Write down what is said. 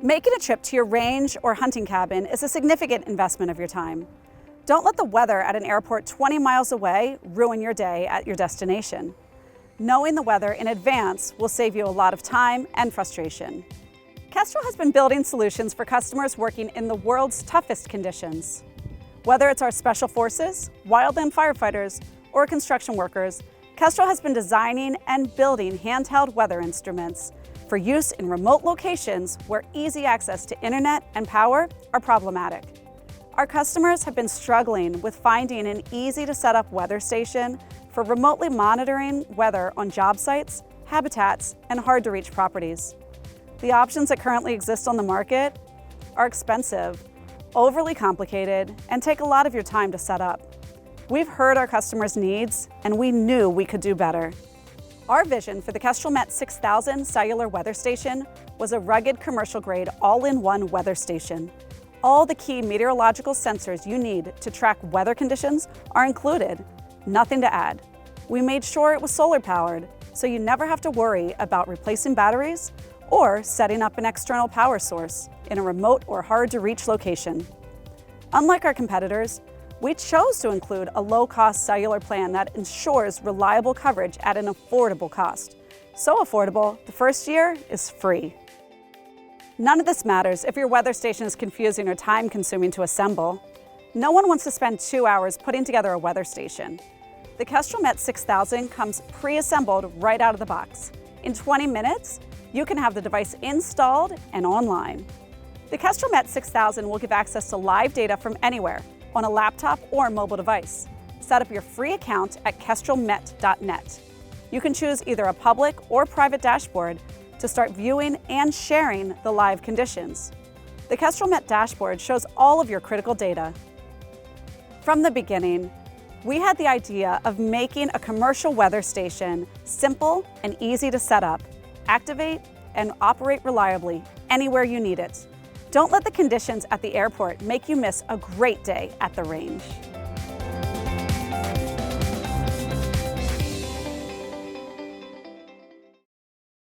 Making a trip to your range or hunting cabin is a significant investment of your time. Don't let the weather at an airport 20 miles away ruin your day at your destination. Knowing the weather in advance will save you a lot of time and frustration. Kestrel has been building solutions for customers working in the world's toughest conditions. Whether it's our special forces, wildland firefighters, or construction workers, Kestrel has been designing and building handheld weather instruments for use in remote locations where easy access to internet and power are problematic. Our customers have been struggling with finding an easy-to-set-up weather station for remotely monitoring weather on job sites, habitats, and hard-to-reach properties. The options that currently exist on the market are expensive, overly complicated, and take a lot of your time to set up. We've heard our customers' needs, and we knew we could do better. Our vision for the Kestrelmet 6000 Cellular Weather Station was a rugged commercial-grade all-in-one weather station. All the key meteorological sensors you need to track weather conditions are included. Nothing to add. We made sure it was solar-powered, so you never have to worry about replacing batteries or setting up an external power source in a remote or hard-to-reach location. Unlike our competitors, we chose to include a low-cost cellular plan that ensures reliable coverage at an affordable cost. So affordable, the first year is free. None of this matters if your weather station is confusing or time-consuming to assemble. No one wants to spend 2 hours putting together a weather station. The Kestrelmet 6000 comes pre-assembled right out of the box. In 20 minutes, you can have the device installed and online. The Kestrelmet 6000 will give access to live data from anywhere on a laptop or mobile device. Set up your free account at kestrelmet.net. You can choose either a public or private dashboard to start viewing and sharing the live conditions. The Kestrelmet Dashboard shows all of your critical data. From the beginning, we had the idea of making a commercial weather station simple and easy to set up, activate, and operate reliably anywhere you need it. Don't let the conditions at the airport make you miss a great day at the range.